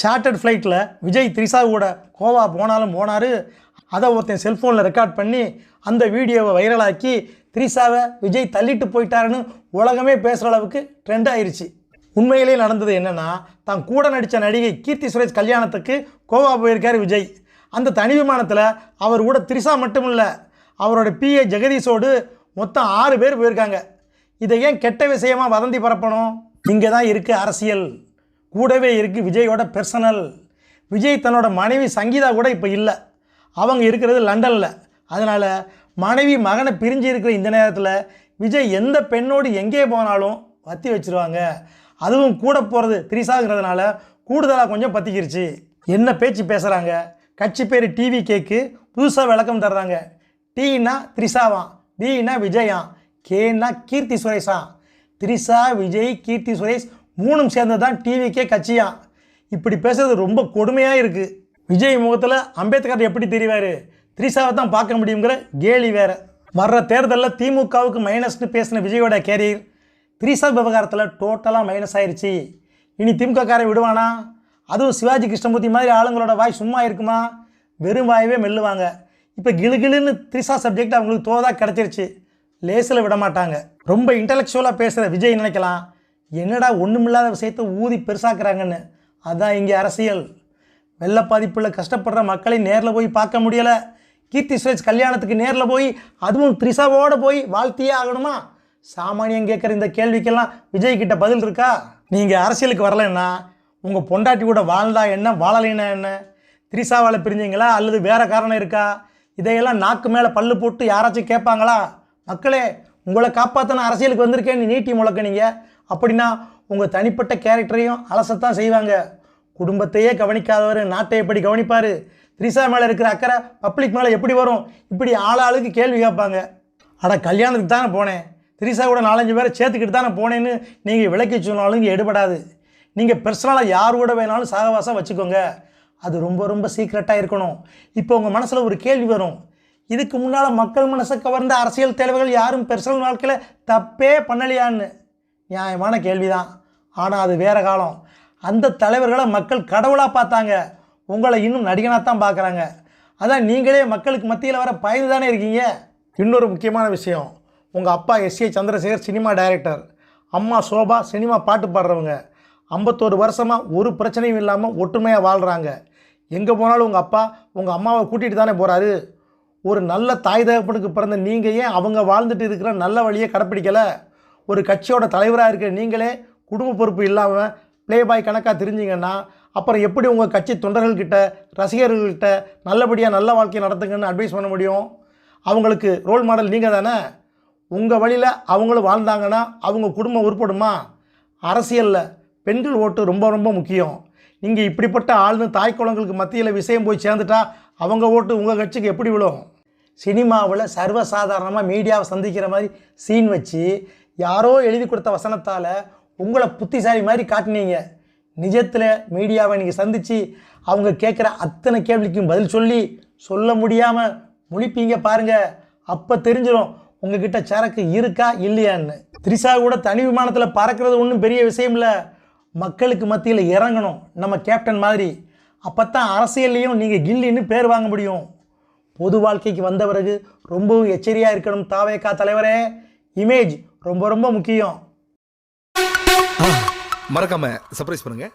Chartered ஃப்ளைட்டில் விஜய் த்ரிஷாவோட கோவா போனாலும் போனார். அதை ஒருத்தன் செல்ஃபோனில் ரெக்கார்ட் பண்ணி அந்த வீடியோவை வைரலாக்கி த்ரிஷாவை விஜய் தள்ளிட்டு போயிட்டாருன்னு உலகமே பேசுகிற அளவுக்கு ட்ரெண்ட் ஆயிடுச்சு. உண்மையிலேயே நடந்தது என்னென்னா, தான் கூட நடித்த நடிகை கீர்த்தி சுரேஷ் கல்யாணத்துக்கு கோவா போயிருக்கார் விஜய். அந்த தனி விமானத்தில் அவர் கூட த்ரிஷா மட்டும் இல்லை, அவரோட PA ஜெகதீஷோடு மொத்தம் 6 பேர் போயிருக்காங்க. இதை ஏன் கெட்ட விஷயமாக வதந்தி பரப்பணும்? இங்கே தான் இருக்குது அரசியல், கூடவே இருக்குது விஜயோட பெர்சனல். விஜய் தன்னோட மனைவி சங்கீதா கூட இப்போ இல்லை, அவங்க இருக்கிறது லண்டனில். அதனால் மனைவி மகனை பிரிஞ்சு இருக்கிற இந்த நேரத்தில் விஜய் எந்த பெண்ணோடு எங்கே போனாலும் வத்தி வச்சுருவாங்க. அதுவும் கூட போகிறது த்ரிஷாங்கிறதுனால கூடுதலாக கொஞ்சம் பற்றிக்கிருச்சு. என்ன பேச்சு பேசுகிறாங்க, கட்சி பேர் டிவி கேக்கு புதுசாக விளக்கம் தர்றாங்க. டீனா த்ரிஷாவாம், பின்னா விஜயாம், கேன்னா கீர்த்தி சுரேஷா. த்ரிஷா, விஜய், கீர்த்தி சுரேஷ் 3 சேர்ந்து தான் டிவிக்கே கட்சியா. இப்படி பேசுறது ரொம்ப கொடுமையாக இருக்குது. விஜய் முகத்தில் அம்பேத்கர் எப்படி தெரிவார், த்ரிஷாவை தான் பார்க்க முடியுங்கிற கேலி வேறு. வர்ற தேர்தலில் திமுகவுக்கு மைனஸ்னு பேசின விஜயோட கேரியர் த்ரிஷா விவகாரத்தில் டோட்டலாக மைனஸ் ஆயிடுச்சு. இனி திமுககாரை விடுவானா? அதுவும் சிவாஜி கிருஷ்ணமூர்த்தி மாதிரி ஆளுங்களோட வாய் சும்மா இருக்குமா? வெறும் வாயவே மெல்லுவாங்க. இப்போ கிளுகிளுன்னு த்ரிஷா சப்ஜெக்ட் அவங்களுக்கு தோதாக கிடச்சிருச்சு, லேசில் விட மாட்டாங்க. ரொம்ப இன்டலெக்சுவலாக பேசுகிற விஜய் நினைக்கலாம், என்னடா ஒன்றுமில்லாத விஷயத்தை ஊதி பெருசாக்குறாங்கன்னு. அதுதான் இங்கே அரசியல். வெள்ள பாதிப்பில் கஷ்டப்படுற மக்களை நேரில் போய் பார்க்க முடியலை. கீர்த்தி சுரேஷ் கல்யாணத்துக்கு நேரில் போய், அதுவும் த்ரிஷாவோடு போய் வாழ்த்தியே ஆகணுமா? சாமானியம் கேட்குற இந்த கேள்விக்கெல்லாம் விஜய் கிட்ட பதில் இருக்கா? நீங்கள் அரசியலுக்கு வரலைன்னா உங்கள் பொண்டாட்டி கூட வாழ்ந்தா என்ன, வாழலைன்னா என்ன? த்ரிஷாவால் பிரிஞ்சிங்களா அல்லது வேறு காரணம் இருக்கா? இதையெல்லாம் நாக்கு மேலே பல்லு போட்டு யாராச்சும் கேட்பாங்களா? மக்களே, உங்களை காப்பாற்றின அரசியலுக்கு வந்திருக்கேன்னு நீட்டி முழக்கினீங்க அப்படின்னா உங்கள் தனிப்பட்ட கேரக்டரையும் அலசத்தான் செய்வாங்க. குடும்பத்தையே கவனிக்காதவர் நாட்டை எப்படி கவனிப்பார்? த்ரிஷா மேலே இருக்கிற அக்கறை பப்ளிக் மேலே எப்படி வரும்? இப்படி ஆளாளுக்கு கேள்வி கேட்பாங்க. அட, கல்யாணத்துக்கு தானே போனேன், த்ரிஷா கூட 4-5 பேரை சேர்த்துக்கிட்டு தானே போனேன்னு நீங்கள் விளக்கி சொன்னாலும் இங்கே எடுபடாது. நீங்கள் பர்சனலாக யார் கூட வேணாலும் சகவாசம் வச்சுக்கோங்க, அது ரொம்ப ரொம்ப சீக்ரெட்டாக இருக்கணும். இப்போ உங்கள் மனசில் ஒரு கேள்வி வரும், இதுக்கு முன்னால் மக்கள் மனசை கவர்ந்த அரசியல் தலைவர்கள் யாரும் பர்சனல் வாழ்க்கையில் தப்பே பண்ணலையான்னு. நியாயமான கேள்வி தான், ஆனால் அது வேறு காலம். அந்த தலைவர்களை மக்கள் கடவுளாக பார்த்தாங்க, உங்களை இன்னும் நடிகனாக தான் பார்க்குறாங்க. அதான் நீங்களே மக்களுக்கு மத்தியில் வர பயந்து தானே இருக்கீங்க. இன்னொரு முக்கியமான விஷயம், உங்கள் அப்பா S.A. சந்திரசேகர் சினிமா டைரக்டர், அம்மா சோபா சினிமா பாட்டு பாடுறவங்க. 51 வருஷமாக ஒரு பிரச்சனையும் இல்லாமல் ஒற்றுமையாக வாழ்கிறாங்க. எங்கே போனாலும் உங்கள் அப்பா உங்கள் அம்மாவை கூட்டிகிட்டு தானே போகிறாரு. ஒரு நல்ல தாய் தகப்பனுக்கு பிறந்த நீங்கள் ஏன் அவங்க வாழ்ந்துட்டு இருக்கிற நல்ல வழியை கடைப்பிடிக்கலை? ஒரு கட்சியோட தலைவராக இருக்கிற நீங்களே குடும்ப பொறுப்பு இல்லாமல் ப்ளே பாய் கணக்காக தெரிஞ்சிங்கன்னா அப்புறம் எப்படி உங்கள் கட்சி தொண்டர்கள்கிட்ட, ரசிகர்கள்கிட்ட நல்லபடியாக நல்ல வாழ்க்கையை நடத்துங்கன்னு அட்வைஸ் பண்ண முடியும்? அவங்களுக்கு ரோல் மாடல் நீங்கள் தானே. உங்கள் வழியில் அவங்களும் வாழ்ந்தாங்கன்னா அவங்க குடும்பம் உருப்படுமா? அரசியலில் பெண்கள் ஓட்டு ரொம்ப ரொம்ப முக்கியம். நீங்கள் இப்படிப்பட்ட ஆள்னு தாய் குளங்களுக்கு மத்தியில் விஷயம் போய் சேர்ந்துட்டா அவங்க ஓட்டு உங்கள் கட்சிக்கு எப்படி விழும்? சினிமாவில் சர்வசாதாரணமாக மீடியாவை சந்திக்கிற மாதிரி சீன் வச்சு யாரோ எழுதி கொடுத்த வசனத்தால் உங்களை புத்திசாலி மாதிரி காட்டினீங்க. நிஜத்தில் மீடியாவை நீங்கள் சந்தித்து அவங்க கேட்குற அத்தனை கேள்விக்கும் பதில் சொல்ல முடியாமல் முழிப்பீங்க பாருங்கள். அப்போ தெரிஞ்சிடும் உங்ககிட்ட சரக்கு இருக்கா இல்லையான்னு. த்ரிஷா கூட தனி விமானத்தில் பறக்கிறது ஒன்றும் பெரிய விஷயம் இல்லை, மக்களுக்கு மத்தியில் இறங்கணும் நம்ம கேப்டன் மாதிரி. அப்போ தான் அரசியல்லையும் நீங்கள் கில்லின்னு பேர் வாங்க முடியும். பொது வாழ்க்கைக்கு வந்த பிறகு ரொம்பவும் எச்சரியாக இருக்கணும் தாவேகா தலைவரே. இமேஜ் ரொம்ப ரொம்ப முக்கியம். மறக்காம சர்ப்ரைஸ் பண்ணுங்க.